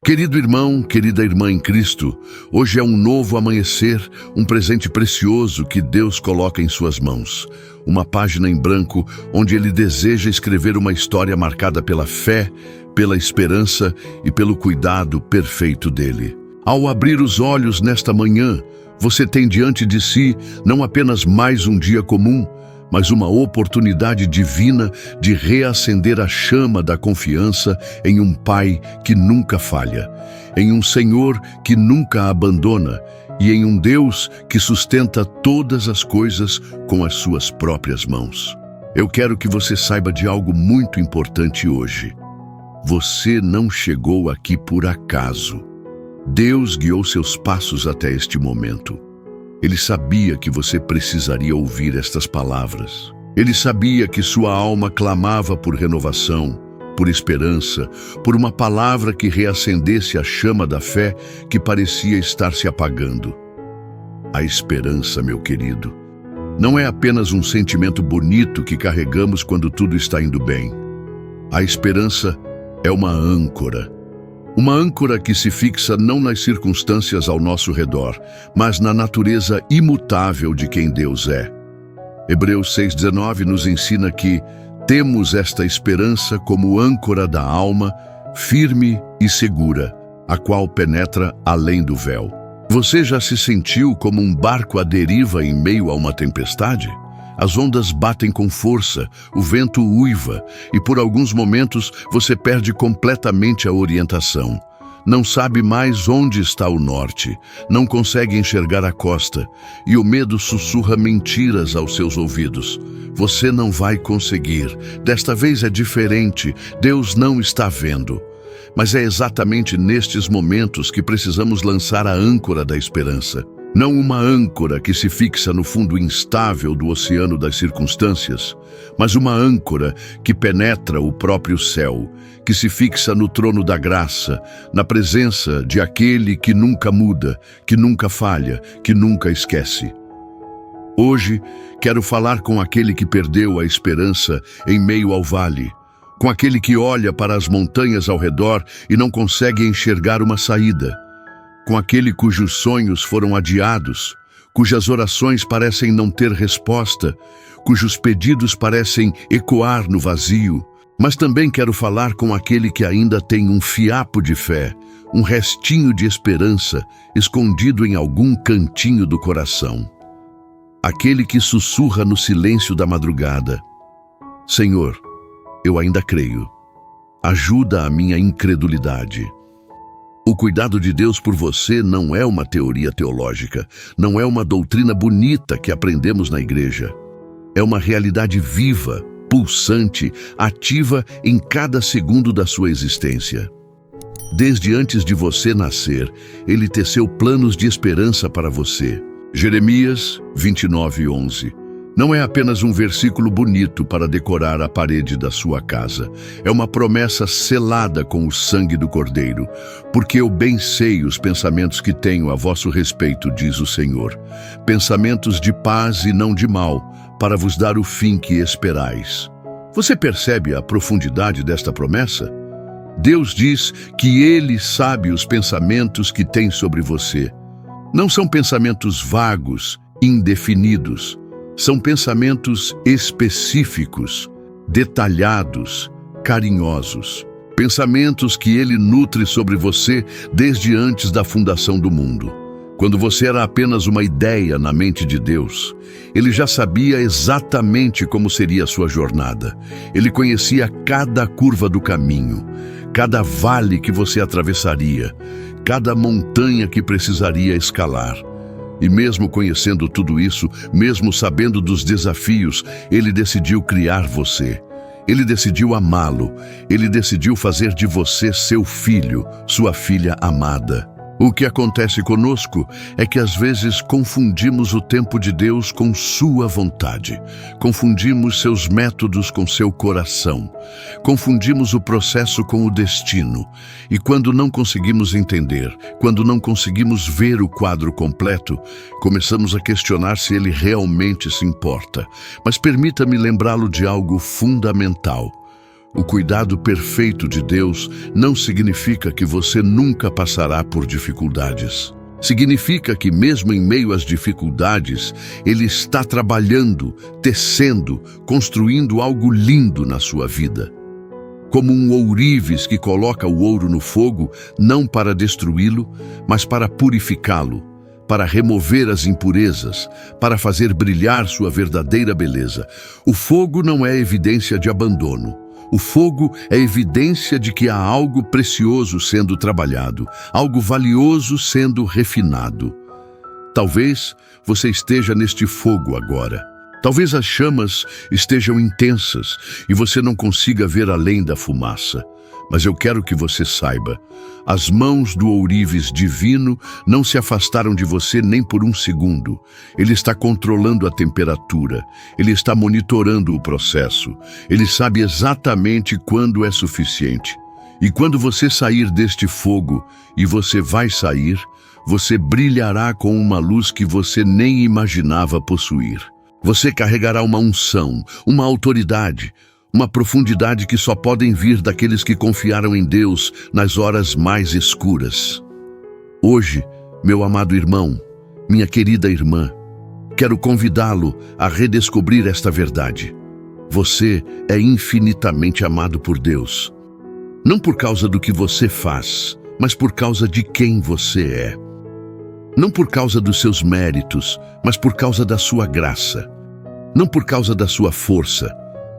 Querido irmão, querida irmã em Cristo, hoje é um novo amanhecer, um presente precioso que Deus coloca em suas mãos. Uma página em branco onde Ele deseja escrever uma história marcada pela fé, pela esperança e pelo cuidado perfeito dEle. Ao abrir os olhos nesta manhã, você tem diante de si não apenas mais um dia comum, mas uma oportunidade divina de reacender a chama da confiança em um Pai que nunca falha, em um Senhor que nunca abandona e em um Deus que sustenta todas as coisas com as suas próprias mãos. Eu quero que você saiba de algo muito importante hoje. Você não chegou aqui por acaso. Deus guiou seus passos até este momento. Ele sabia que você precisaria ouvir estas palavras. Ele sabia que sua alma clamava por renovação, por esperança, por uma palavra que reacendesse a chama da fé que parecia estar se apagando. A esperança, meu querido, não é apenas um sentimento bonito que carregamos quando tudo está indo bem. A esperança é uma âncora. Uma âncora que se fixa não nas circunstâncias ao nosso redor, mas na natureza imutável de quem Deus é. Hebreus 6,19 nos ensina que temos esta esperança como âncora da alma, firme e segura, a qual penetra além do véu. Você já se sentiu como um barco à deriva em meio a uma tempestade? As ondas batem com força, o vento uiva e por alguns momentos você perde completamente a orientação. Não sabe mais onde está o norte, não consegue enxergar a costa e o medo sussurra mentiras aos seus ouvidos. Você não vai conseguir, desta vez é diferente, Deus não está vendo. Mas é exatamente nestes momentos que precisamos lançar a âncora da esperança. Não uma âncora que se fixa no fundo instável do oceano das circunstâncias, mas uma âncora que penetra o próprio céu, que se fixa no trono da graça, na presença de aquele que nunca muda, que nunca falha, que nunca esquece. Hoje, quero falar com aquele que perdeu a esperança em meio ao vale, com aquele que olha para as montanhas ao redor e não consegue enxergar uma saída, com aquele cujos sonhos foram adiados, cujas orações parecem não ter resposta, cujos pedidos parecem ecoar no vazio. Mas também quero falar com aquele que ainda tem um fiapo de fé, um restinho de esperança escondido em algum cantinho do coração. Aquele que sussurra no silêncio da madrugada: Senhor, eu ainda creio. Ajuda a minha incredulidade. O cuidado de Deus por você não é uma teoria teológica, não é uma doutrina bonita que aprendemos na igreja. É uma realidade viva, pulsante, ativa em cada segundo da sua existência. Desde antes de você nascer, Ele teceu planos de esperança para você. Jeremias 29:11. Não é apenas um versículo bonito para decorar a parede da sua casa. É uma promessa selada com o sangue do Cordeiro. Porque eu bem sei os pensamentos que tenho a vosso respeito, diz o Senhor. Pensamentos de paz e não de mal, para vos dar o fim que esperais. Você percebe a profundidade desta promessa? Deus diz que Ele sabe os pensamentos que tem sobre você. Não são pensamentos vagos, indefinidos. São pensamentos específicos, detalhados, carinhosos. Pensamentos que Ele nutre sobre você desde antes da fundação do mundo. Quando você era apenas uma ideia na mente de Deus, Ele já sabia exatamente como seria a sua jornada. Ele conhecia cada curva do caminho, cada vale que você atravessaria, cada montanha que precisaria escalar. E mesmo conhecendo tudo isso, mesmo sabendo dos desafios, Ele decidiu criar você. Ele decidiu amá-lo. Ele decidiu fazer de você seu filho, sua filha amada. O que acontece conosco é que às vezes confundimos o tempo de Deus com sua vontade. Confundimos seus métodos com seu coração. Confundimos o processo com o destino. E quando não conseguimos entender, quando não conseguimos ver o quadro completo, começamos a questionar se Ele realmente se importa. Mas permita-me lembrá-lo de algo fundamental. O cuidado perfeito de Deus não significa que você nunca passará por dificuldades. Significa que mesmo em meio às dificuldades, Ele está trabalhando, tecendo, construindo algo lindo na sua vida. Como um ourives que coloca o ouro no fogo, não para destruí-lo, mas para purificá-lo, para remover as impurezas, para fazer brilhar sua verdadeira beleza. O fogo não é evidência de abandono. O fogo é evidência de que há algo precioso sendo trabalhado, algo valioso sendo refinado. Talvez você esteja neste fogo agora. Talvez as chamas estejam intensas e você não consiga ver além da fumaça. Mas eu quero que você saiba, as mãos do ourives divino não se afastaram de você nem por um segundo. Ele está controlando a temperatura, ele está monitorando o processo, ele sabe exatamente quando é suficiente. E quando você sair deste fogo, e você vai sair, você brilhará com uma luz que você nem imaginava possuir. Você carregará uma unção, uma autoridade, uma profundidade que só podem vir daqueles que confiaram em Deus nas horas mais escuras. Hoje, meu amado irmão, minha querida irmã, quero convidá-lo a redescobrir esta verdade. Você é infinitamente amado por Deus. Não por causa do que você faz, mas por causa de quem você é. Não por causa dos seus méritos, mas por causa da sua graça. Não por causa da sua força,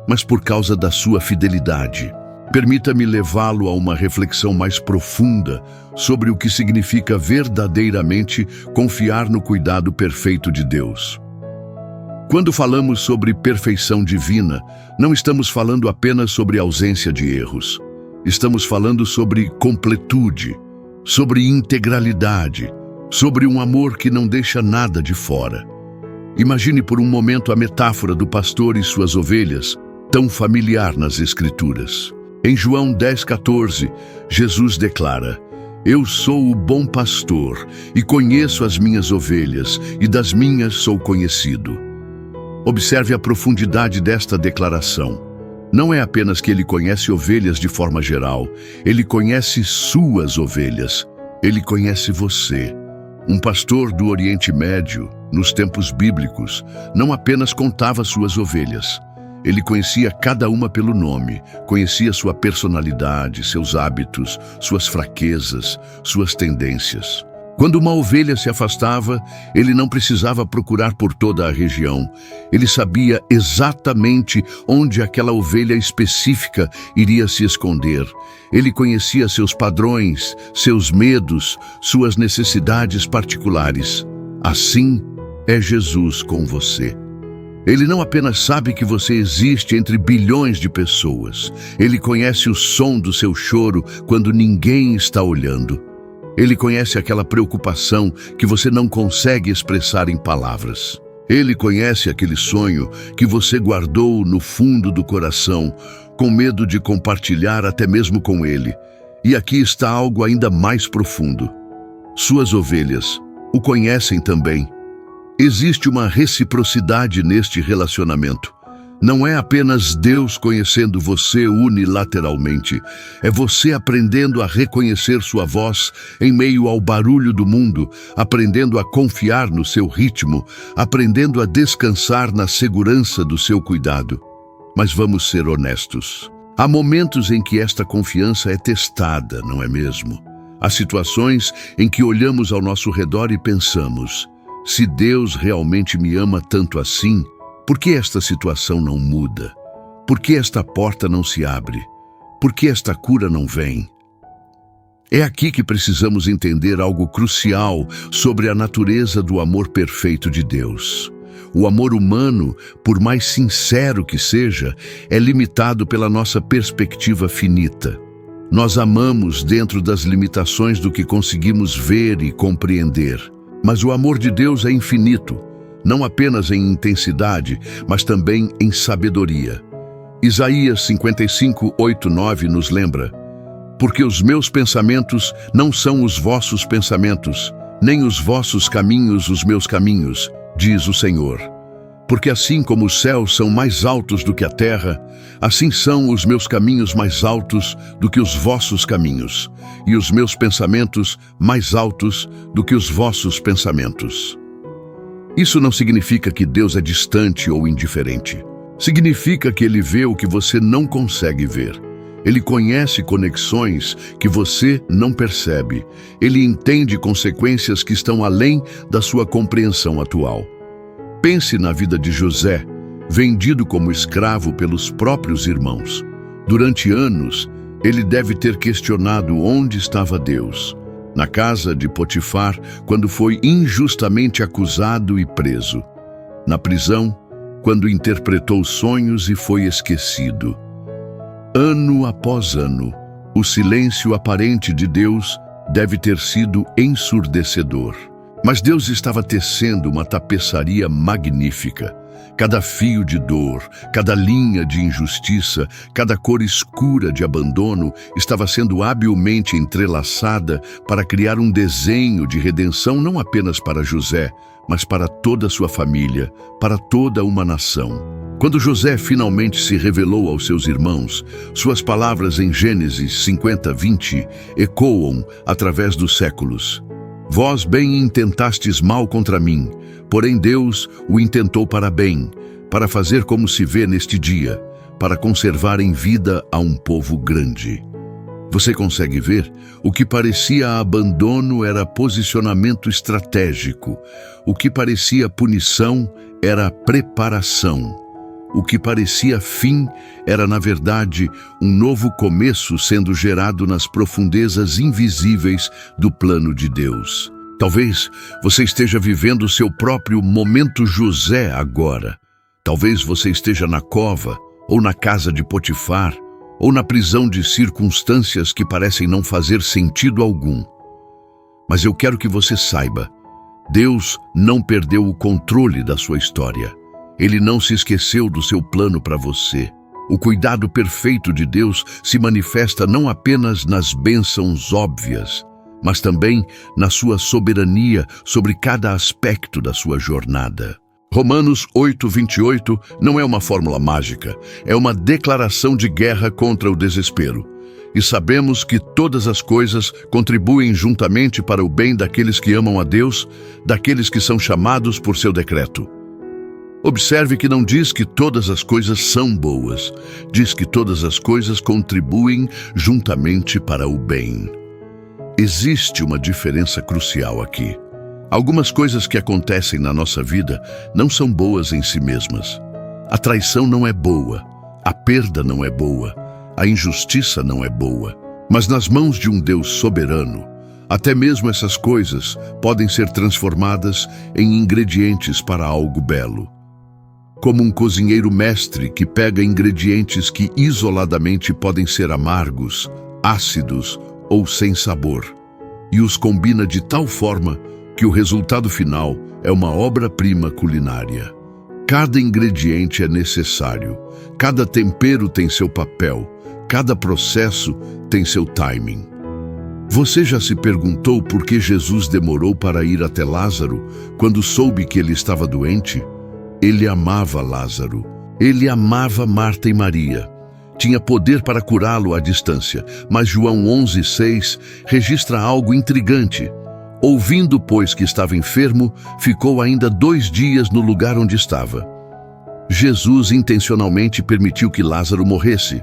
mas por causa da sua fidelidade. Permita-me levá-lo a uma reflexão mais profunda sobre o que significa verdadeiramente confiar no cuidado perfeito de Deus. Quando falamos sobre perfeição divina, não estamos falando apenas sobre ausência de erros. Estamos falando sobre completude, sobre integralidade, sobre um amor que não deixa nada de fora. Imagine por um momento a metáfora do pastor e suas ovelhas, tão familiar nas Escrituras. Em João 10,14, Jesus declara: Eu sou o bom pastor e conheço as minhas ovelhas, e das minhas sou conhecido. Observe a profundidade desta declaração. Não é apenas que ele conhece ovelhas de forma geral, ele conhece suas ovelhas. Ele conhece você. Um pastor do Oriente Médio, nos tempos bíblicos, não apenas contava suas ovelhas. Ele conhecia cada uma pelo nome, conhecia sua personalidade, seus hábitos, suas fraquezas, suas tendências. Quando uma ovelha se afastava, ele não precisava procurar por toda a região. Ele sabia exatamente onde aquela ovelha específica iria se esconder. Ele conhecia seus padrões, seus medos, suas necessidades particulares. Assim é Jesus com você. Ele não apenas sabe que você existe entre bilhões de pessoas. Ele conhece o som do seu choro quando ninguém está olhando. Ele conhece aquela preocupação que você não consegue expressar em palavras. Ele conhece aquele sonho que você guardou no fundo do coração, com medo de compartilhar até mesmo com ele. E aqui está algo ainda mais profundo. Suas ovelhas o conhecem também. Existe uma reciprocidade neste relacionamento. Não é apenas Deus conhecendo você unilateralmente, é você aprendendo a reconhecer sua voz em meio ao barulho do mundo, aprendendo a confiar no seu ritmo, aprendendo a descansar na segurança do seu cuidado. Mas vamos ser honestos. Há momentos em que esta confiança é testada, não é mesmo? Há situações em que olhamos ao nosso redor e pensamos: se Deus realmente me ama tanto assim, por que esta situação não muda? Por que esta porta não se abre? Por que esta cura não vem? É aqui que precisamos entender algo crucial sobre a natureza do amor perfeito de Deus. O amor humano, por mais sincero que seja, é limitado pela nossa perspectiva finita. Nós amamos dentro das limitações do que conseguimos ver e compreender. Mas o amor de Deus é infinito. Não apenas em intensidade, mas também em sabedoria. Isaías 55, 8, 9 nos lembra: porque os meus pensamentos não são os vossos pensamentos, nem os vossos caminhos os meus caminhos, diz o Senhor. Porque assim como os céus são mais altos do que a terra, assim são os meus caminhos mais altos do que os vossos caminhos, e os meus pensamentos mais altos do que os vossos pensamentos. Isso não significa que Deus é distante ou indiferente. Significa que Ele vê o que você não consegue ver. Ele conhece conexões que você não percebe. Ele entende consequências que estão além da sua compreensão atual. Pense na vida de José, vendido como escravo pelos próprios irmãos. Durante anos, ele deve ter questionado onde estava Deus. Na casa de Potifar, quando foi injustamente acusado e preso. Na prisão, quando interpretou sonhos e foi esquecido. Ano após ano, o silêncio aparente de Deus deve ter sido ensurdecedor. Mas Deus estava tecendo uma tapeçaria magnífica. Cada fio de dor, cada linha de injustiça, cada cor escura de abandono estava sendo habilmente entrelaçada para criar um desenho de redenção não apenas para José, mas para toda a sua família, para toda uma nação. Quando José finalmente se revelou aos seus irmãos, suas palavras em Gênesis 50:20 ecoam através dos séculos. Vós bem intentastes mal contra mim, porém Deus o intentou para bem, para fazer como se vê neste dia, para conservar em vida a um povo grande. Você consegue ver? O que parecia abandono era posicionamento estratégico. O que parecia punição era preparação. O que parecia fim era, na verdade, um novo começo sendo gerado nas profundezas invisíveis do plano de Deus. Talvez você esteja vivendo o seu próprio momento José agora. Talvez você esteja na cova, ou na casa de Potifar, ou na prisão de circunstâncias que parecem não fazer sentido algum. Mas eu quero que você saiba, Deus não perdeu o controle da sua história. Ele não se esqueceu do seu plano para você. O cuidado perfeito de Deus se manifesta não apenas nas bênçãos óbvias, mas também na sua soberania sobre cada aspecto da sua jornada. Romanos 8:28 não é uma fórmula mágica, é uma declaração de guerra contra o desespero. E sabemos que todas as coisas contribuem juntamente para o bem daqueles que amam a Deus, daqueles que são chamados por seu decreto. Observe que não diz que todas as coisas são boas, diz que todas as coisas contribuem juntamente para o bem. Existe uma diferença crucial aqui. Algumas coisas que acontecem na nossa vida não são boas em si mesmas. A traição não é boa, a perda não é boa, a injustiça não é boa. Mas nas mãos de um Deus soberano, até mesmo essas coisas podem ser transformadas em ingredientes para algo belo. Como um cozinheiro mestre que pega ingredientes que isoladamente podem ser amargos, ácidos ou sem sabor, e os combina de tal forma que o resultado final é uma obra-prima culinária. Cada ingrediente é necessário, cada tempero tem seu papel, cada processo tem seu timing. Você já se perguntou por que Jesus demorou para ir até Lázaro quando soube que ele estava doente? Ele amava Lázaro. Ele amava Marta e Maria. Tinha poder para curá-lo à distância, mas João 11:6 registra algo intrigante. Ouvindo, pois, que estava enfermo, ficou ainda 2 dias no lugar onde estava. Jesus intencionalmente permitiu que Lázaro morresse.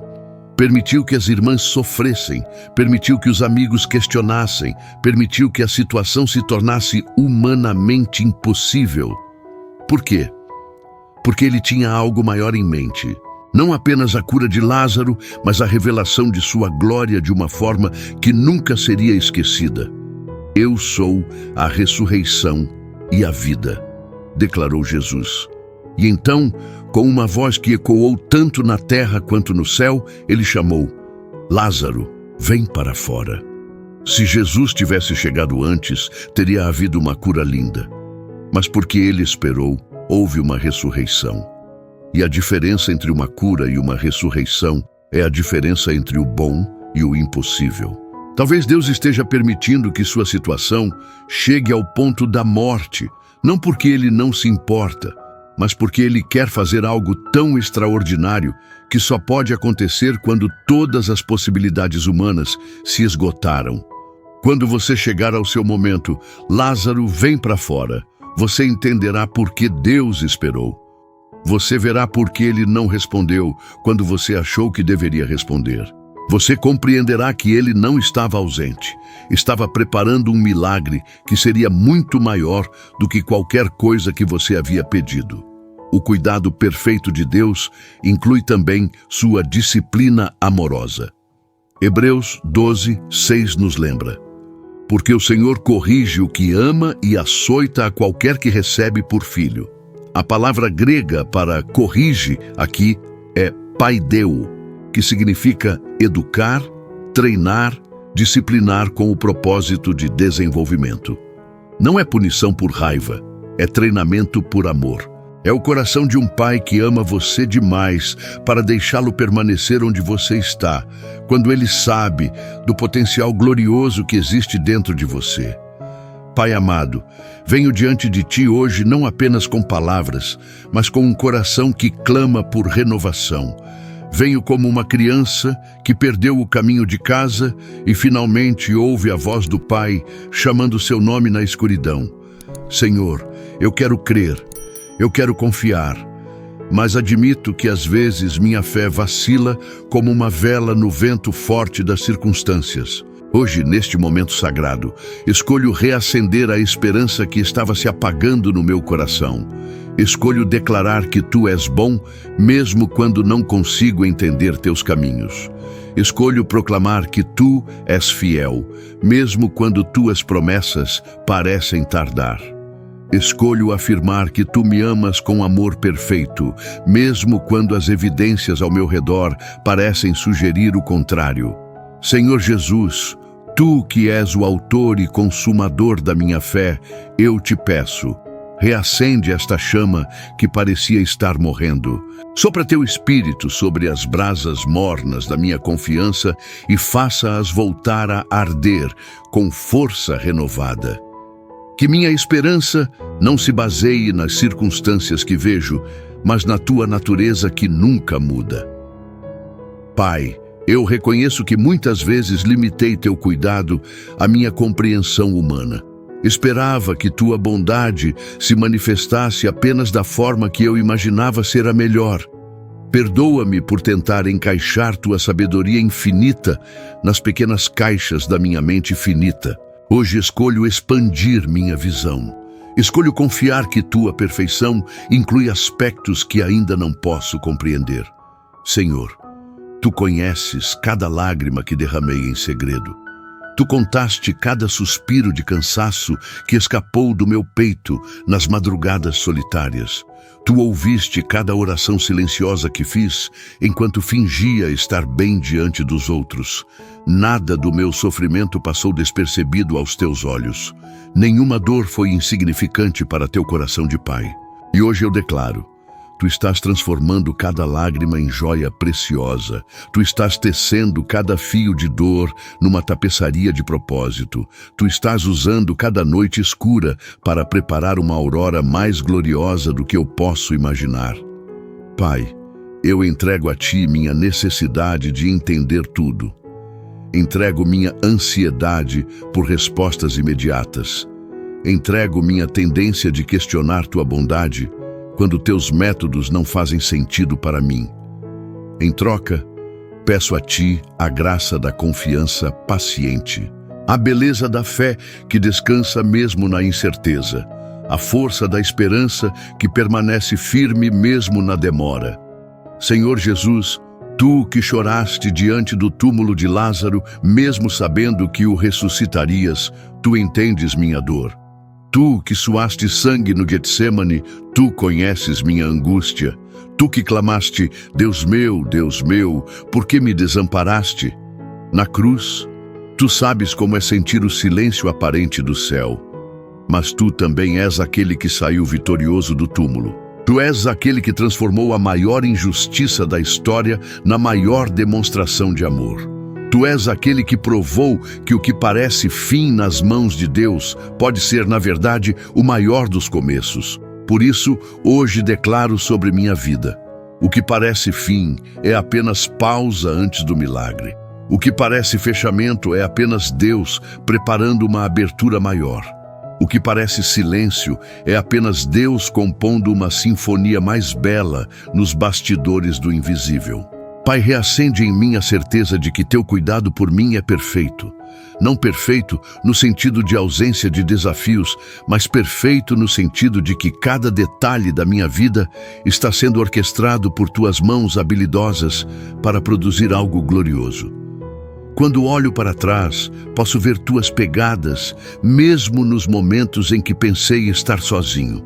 Permitiu que as irmãs sofressem, permitiu que os amigos questionassem, permitiu que a situação se tornasse humanamente impossível. Por quê? Porque ele tinha algo maior em mente. Não apenas a cura de Lázaro, mas a revelação de sua glória de uma forma que nunca seria esquecida. Eu sou a ressurreição e a vida, declarou Jesus. E então, com uma voz que ecoou tanto na terra quanto no céu, ele chamou: Lázaro, vem para fora. Se Jesus tivesse chegado antes, teria havido uma cura linda. Mas porque ele esperou, houve uma ressurreição. E a diferença entre uma cura e uma ressurreição é a diferença entre o bom e o impossível. Talvez Deus esteja permitindo que sua situação chegue ao ponto da morte, não porque Ele não se importa, mas porque Ele quer fazer algo tão extraordinário que só pode acontecer quando todas as possibilidades humanas se esgotaram. Quando você chegar ao seu momento, Lázaro, vem para fora. Você entenderá por que Deus esperou. Você verá por que Ele não respondeu quando você achou que deveria responder. Você compreenderá que Ele não estava ausente. Estava preparando um milagre que seria muito maior do que qualquer coisa que você havia pedido. O cuidado perfeito de Deus inclui também sua disciplina amorosa. Hebreus 12:6 nos lembra: porque o Senhor corrige o que ama e açoita a qualquer que recebe por filho. A palavra grega para corrige aqui é paideu, que significa educar, treinar, disciplinar com o propósito de desenvolvimento. Não é punição por raiva, é treinamento por amor. É o coração de um pai que ama você demais para deixá-lo permanecer onde você está, quando ele sabe do potencial glorioso que existe dentro de você. Pai amado, venho diante de Ti hoje não apenas com palavras, mas com um coração que clama por renovação. Venho como uma criança que perdeu o caminho de casa e finalmente ouve a voz do Pai chamando seu nome na escuridão. Senhor, eu quero crer, eu quero confiar, mas admito que às vezes minha fé vacila como uma vela no vento forte das circunstâncias. Hoje, neste momento sagrado, escolho reacender a esperança que estava se apagando no meu coração. Escolho declarar que Tu és bom, mesmo quando não consigo entender Teus caminhos. Escolho proclamar que Tu és fiel, mesmo quando Tuas promessas parecem tardar. Escolho afirmar que Tu me amas com amor perfeito, mesmo quando as evidências ao meu redor parecem sugerir o contrário. Senhor Jesus, Tu que és o autor e consumador da minha fé, eu te peço, reacende esta chama que parecia estar morrendo. Sopra Teu Espírito sobre as brasas mornas da minha confiança e faça-as voltar a arder com força renovada. Que minha esperança não se baseie nas circunstâncias que vejo, mas na Tua natureza que nunca muda. Pai, eu reconheço que muitas vezes limitei Teu cuidado à minha compreensão humana. Esperava que Tua bondade se manifestasse apenas da forma que eu imaginava ser a melhor. Perdoa-me por tentar encaixar Tua sabedoria infinita nas pequenas caixas da minha mente finita. Hoje escolho expandir minha visão. Escolho confiar que Tua perfeição inclui aspectos que ainda não posso compreender. Senhor, Tu conheces cada lágrima que derramei em segredo. Tu contaste cada suspiro de cansaço que escapou do meu peito nas madrugadas solitárias. Tu ouviste cada oração silenciosa que fiz enquanto fingia estar bem diante dos outros. Nada do meu sofrimento passou despercebido aos Teus olhos. Nenhuma dor foi insignificante para Teu coração de Pai. E hoje eu declaro: Tu estás transformando cada lágrima em joia preciosa. Tu estás tecendo cada fio de dor numa tapeçaria de propósito. Tu estás usando cada noite escura para preparar uma aurora mais gloriosa do que eu posso imaginar. Pai, eu entrego a Ti minha necessidade de entender tudo. Entrego minha ansiedade por respostas imediatas. Entrego minha tendência de questionar Tua bondade quando Teus métodos não fazem sentido para mim. Em troca, peço a Ti a graça da confiança paciente, a beleza da fé que descansa mesmo na incerteza, a força da esperança que permanece firme mesmo na demora. Senhor Jesus, Tu que choraste diante do túmulo de Lázaro, mesmo sabendo que o ressuscitarias, Tu entendes minha dor. Tu que suaste sangue no Getsêmani, Tu conheces minha angústia. Tu que clamaste, Deus meu, por que me desamparaste? Na cruz, Tu sabes como é sentir o silêncio aparente do céu. Mas Tu também és aquele que saiu vitorioso do túmulo. Tu és aquele que transformou a maior injustiça da história na maior demonstração de amor. Tu és aquele que provou que o que parece fim nas mãos de Deus pode ser, na verdade, o maior dos começos. Por isso, hoje declaro sobre minha vida: o que parece fim é apenas pausa antes do milagre. O que parece fechamento é apenas Deus preparando uma abertura maior. O que parece silêncio é apenas Deus compondo uma sinfonia mais bela nos bastidores do invisível. Pai, reacende em mim a certeza de que teu cuidado por mim é perfeito. Não perfeito no sentido de ausência de desafios, mas perfeito no sentido de que cada detalhe da minha vida está sendo orquestrado por tuas mãos habilidosas para produzir algo glorioso. Quando olho para trás, posso ver tuas pegadas, mesmo nos momentos em que pensei estar sozinho.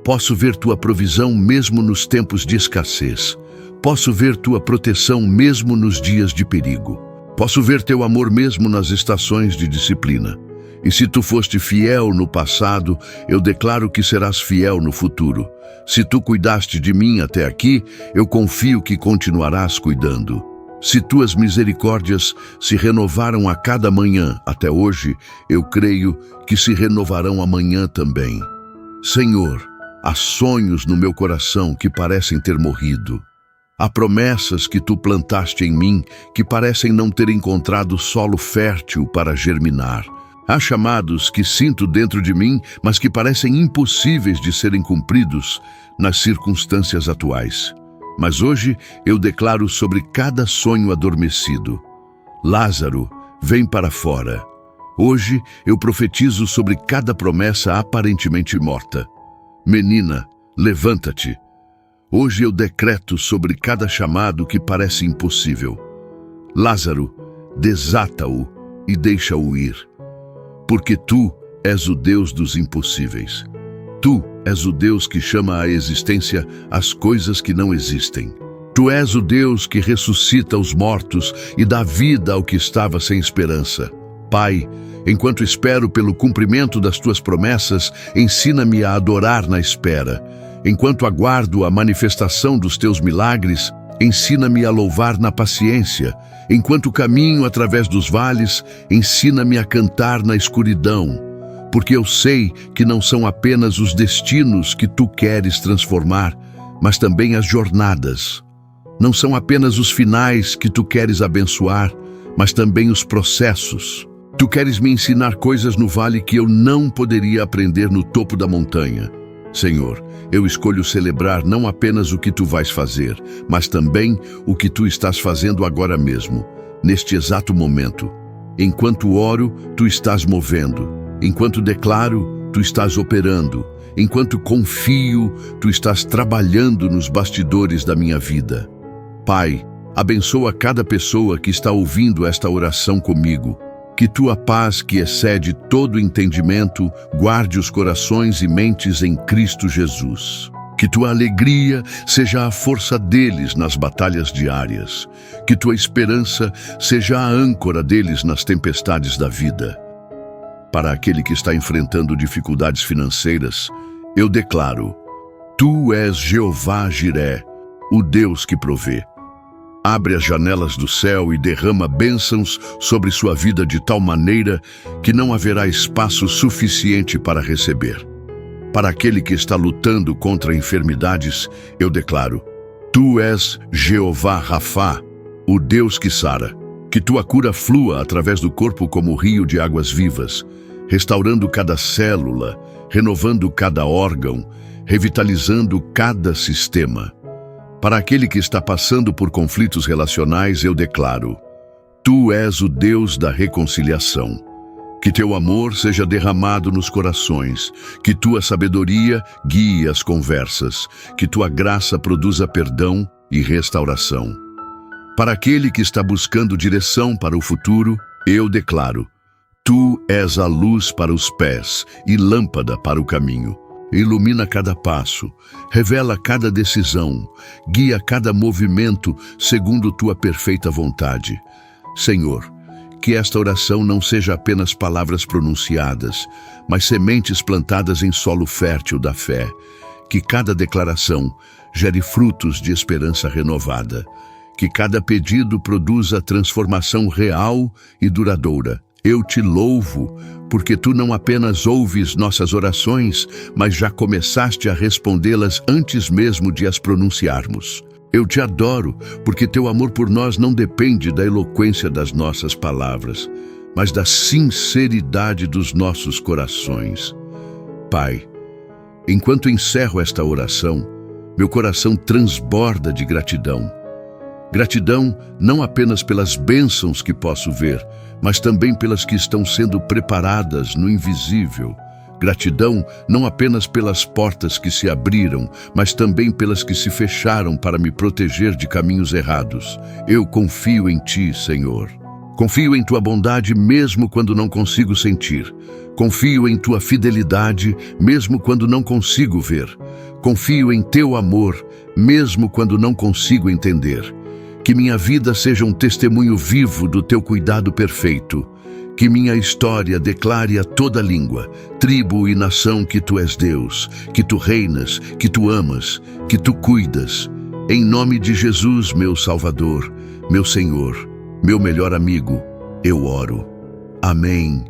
Posso ver tua provisão mesmo nos tempos de escassez. Posso ver tua proteção mesmo nos dias de perigo. Posso ver teu amor mesmo nas estações de disciplina. E se tu foste fiel no passado, eu declaro que serás fiel no futuro. Se tu cuidaste de mim até aqui, eu confio que continuarás cuidando. Se tuas misericórdias se renovaram a cada manhã até hoje, eu creio que se renovarão amanhã também. Senhor, há sonhos no meu coração que parecem ter morrido. Há promessas que tu plantaste em mim que parecem não ter encontrado solo fértil para germinar. Há chamados que sinto dentro de mim, mas que parecem impossíveis de serem cumpridos nas circunstâncias atuais. Mas hoje eu declaro sobre cada sonho adormecido: Lázaro, vem para fora. Hoje eu profetizo sobre cada promessa aparentemente morta: menina, levanta-te. Hoje eu decreto sobre cada chamado que parece impossível: Lázaro, desata-o e deixa-o ir. Porque tu és o Deus dos impossíveis. Tu és o Deus que chama à existência as coisas que não existem. Tu és o Deus que ressuscita os mortos e dá vida ao que estava sem esperança. Pai, enquanto espero pelo cumprimento das tuas promessas, ensina-me a adorar na espera. Enquanto aguardo a manifestação dos teus milagres, ensina-me a louvar na paciência. Enquanto caminho através dos vales, ensina-me a cantar na escuridão. Porque eu sei que não são apenas os destinos que tu queres transformar, mas também as jornadas. Não são apenas os finais que tu queres abençoar, mas também os processos. Tu queres me ensinar coisas no vale que eu não poderia aprender no topo da montanha. Senhor, eu escolho celebrar não apenas o que tu vais fazer, mas também o que tu estás fazendo agora mesmo, neste exato momento. Enquanto oro, tu estás movendo. Enquanto declaro, tu estás operando. Enquanto confio, tu estás trabalhando nos bastidores da minha vida. Pai, abençoa cada pessoa que está ouvindo esta oração comigo. Que tua paz, que excede todo entendimento, guarde os corações e mentes em Cristo Jesus. Que tua alegria seja a força deles nas batalhas diárias. Que tua esperança seja a âncora deles nas tempestades da vida. Para aquele que está enfrentando dificuldades financeiras, eu declaro: tu és Jeová Jiré, o Deus que provê. Abre as janelas do céu e derrama bênçãos sobre sua vida de tal maneira que não haverá espaço suficiente para receber. Para aquele que está lutando contra enfermidades, eu declaro: tu és Jeová Rafá, o Deus que sara. Que tua cura flua através do corpo como rio de águas vivas, restaurando cada célula, renovando cada órgão, revitalizando cada sistema. Para aquele que está passando por conflitos relacionais, eu declaro: tu és o Deus da reconciliação. Que teu amor seja derramado nos corações, que tua sabedoria guie as conversas, que tua graça produza perdão e restauração. Para aquele que está buscando direção para o futuro, eu declaro: tu és a luz para os pés e lâmpada para o caminho. Ilumina cada passo, revela cada decisão, guia cada movimento segundo tua perfeita vontade. Senhor, que esta oração não seja apenas palavras pronunciadas, mas sementes plantadas em solo fértil da fé. Que cada declaração gere frutos de esperança renovada. Que cada pedido produza transformação real e duradoura. Eu te louvo, porque tu não apenas ouves nossas orações, mas já começaste a respondê-las antes mesmo de as pronunciarmos. Eu te adoro, porque teu amor por nós não depende da eloquência das nossas palavras, mas da sinceridade dos nossos corações. Pai, enquanto encerro esta oração, meu coração transborda de gratidão. Gratidão não apenas pelas bênçãos que posso ver, mas também pelas que estão sendo preparadas no invisível. Gratidão não apenas pelas portas que se abriram, mas também pelas que se fecharam para me proteger de caminhos errados. Eu confio em Ti, Senhor. Confio em Tua bondade mesmo quando não consigo sentir. Confio em Tua fidelidade mesmo quando não consigo ver. Confio em Teu amor mesmo quando não consigo entender. Que minha vida seja um testemunho vivo do Teu cuidado perfeito. Que minha história declare a toda língua, tribo e nação que Tu és Deus, que Tu reinas, que Tu amas, que Tu cuidas. Em nome de Jesus, meu Salvador, meu Senhor, meu melhor amigo, eu oro. Amém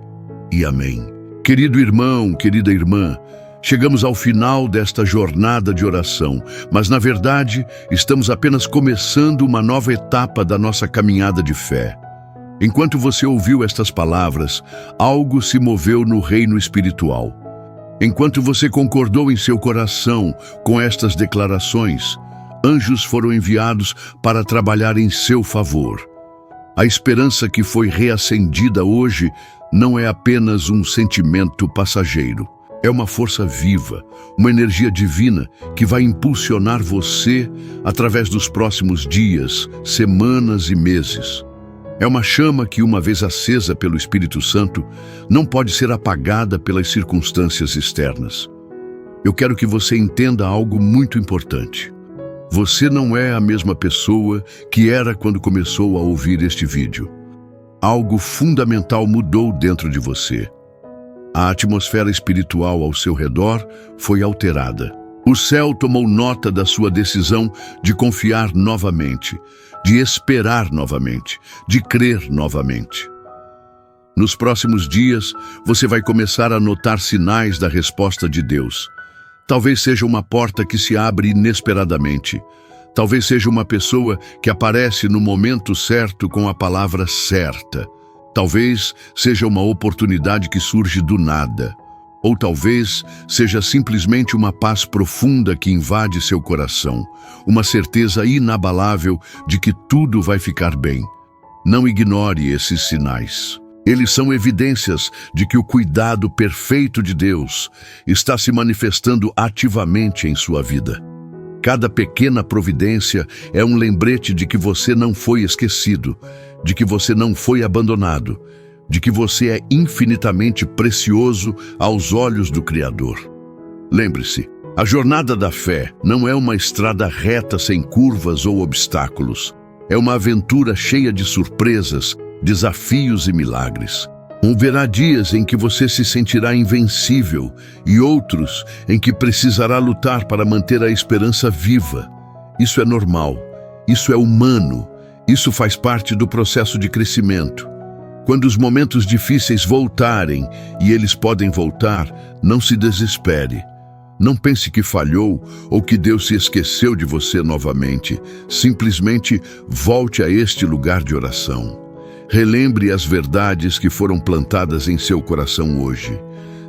e amém. Querido irmão, querida irmã, chegamos ao final desta jornada de oração, mas na verdade estamos apenas começando uma nova etapa da nossa caminhada de fé. Enquanto você ouviu estas palavras, algo se moveu no reino espiritual. Enquanto você concordou em seu coração com estas declarações, anjos foram enviados para trabalhar em seu favor. A esperança que foi reacendida hoje não é apenas um sentimento passageiro. É uma força viva, uma energia divina que vai impulsionar você através dos próximos dias, semanas e meses. É uma chama que, uma vez acesa pelo Espírito Santo, não pode ser apagada pelas circunstâncias externas. Eu quero que você entenda algo muito importante. Você não é a mesma pessoa que era quando começou a ouvir este vídeo. Algo fundamental mudou dentro de você. A atmosfera espiritual ao seu redor foi alterada. O céu tomou nota da sua decisão de confiar novamente, de esperar novamente, de crer novamente. Nos próximos dias, você vai começar a notar sinais da resposta de Deus. Talvez seja uma porta que se abre inesperadamente. Talvez seja uma pessoa que aparece no momento certo com a palavra certa. Talvez seja uma oportunidade que surge do nada. Ou talvez seja simplesmente uma paz profunda que invade seu coração, uma certeza inabalável de que tudo vai ficar bem. Não ignore esses sinais. Eles são evidências de que o cuidado perfeito de Deus está se manifestando ativamente em sua vida. Cada pequena providência é um lembrete de que você não foi esquecido, de que você não foi abandonado, de que você é infinitamente precioso aos olhos do Criador. Lembre-se, a jornada da fé não é uma estrada reta sem curvas ou obstáculos. É uma aventura cheia de surpresas, desafios e milagres. Haverá dias em que você se sentirá invencível e outros em que precisará lutar para manter a esperança viva. Isso é normal, isso é humano, isso faz parte do processo de crescimento. Quando os momentos difíceis voltarem, e eles podem voltar, não se desespere. Não pense que falhou ou que Deus se esqueceu de você novamente. Simplesmente volte a este lugar de oração. Relembre as verdades que foram plantadas em seu coração hoje.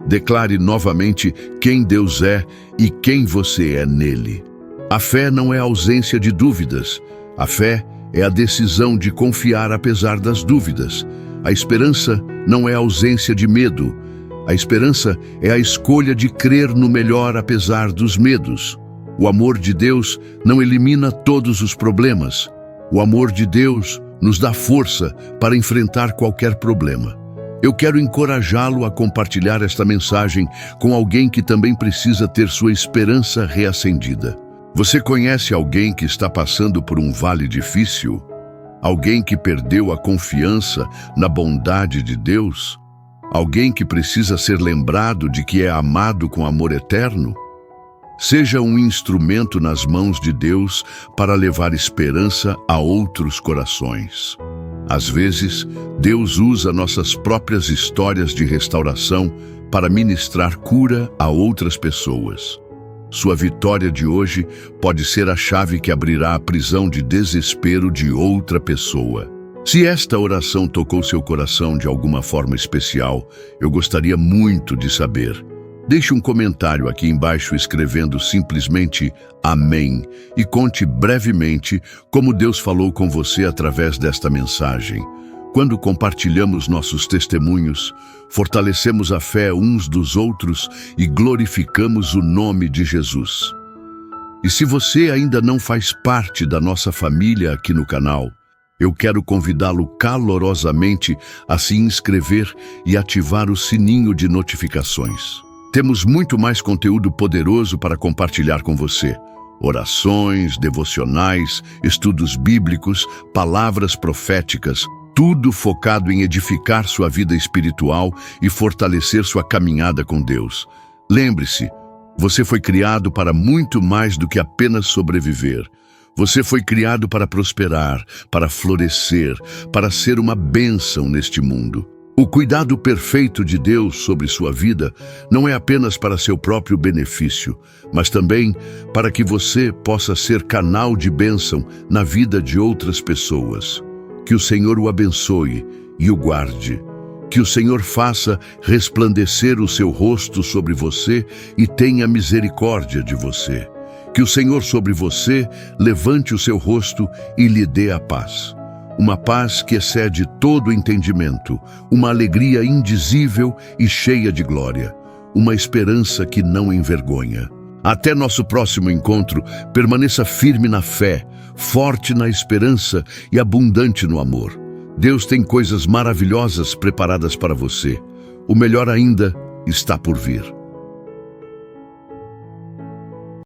Declare novamente quem Deus é e quem você é nele. A fé não é a ausência de dúvidas. A fé é a decisão de confiar apesar das dúvidas. A esperança não é a ausência de medo. A esperança é a escolha de crer no melhor apesar dos medos. O amor de Deus não elimina todos os problemas. O amor de Deus nos dá força para enfrentar qualquer problema. Eu quero encorajá-lo a compartilhar esta mensagem com alguém que também precisa ter sua esperança reacendida. Você conhece alguém que está passando por um vale difícil? Alguém que perdeu a confiança na bondade de Deus? Alguém que precisa ser lembrado de que é amado com amor eterno? Seja um instrumento nas mãos de Deus para levar esperança a outros corações. Às vezes, Deus usa nossas próprias histórias de restauração para ministrar cura a outras pessoas. Sua vitória de hoje pode ser a chave que abrirá a prisão de desespero de outra pessoa. Se esta oração tocou seu coração de alguma forma especial, eu gostaria muito de saber. Deixe um comentário aqui embaixo escrevendo simplesmente Amém e conte brevemente como Deus falou com você através desta mensagem. Quando compartilhamos nossos testemunhos, fortalecemos a fé uns dos outros e glorificamos o nome de Jesus. E se você ainda não faz parte da nossa família aqui no canal, eu quero convidá-lo calorosamente a se inscrever e ativar o sininho de notificações. Temos muito mais conteúdo poderoso para compartilhar com você. Orações, devocionais, estudos bíblicos, palavras proféticas, tudo focado em edificar sua vida espiritual e fortalecer sua caminhada com Deus. Lembre-se, você foi criado para muito mais do que apenas sobreviver. Você foi criado para prosperar, para florescer, para ser uma bênção neste mundo. O cuidado perfeito de Deus sobre sua vida não é apenas para seu próprio benefício, mas também para que você possa ser canal de bênção na vida de outras pessoas. Que o Senhor o abençoe e o guarde. Que o Senhor faça resplandecer o seu rosto sobre você e tenha misericórdia de você. Que o Senhor sobre você levante o seu rosto e lhe dê a paz. Uma paz que excede todo entendimento, uma alegria indizível e cheia de glória, uma esperança que não envergonha. Até nosso próximo encontro, permaneça firme na fé, forte na esperança e abundante no amor. Deus tem coisas maravilhosas preparadas para você. O melhor ainda está por vir.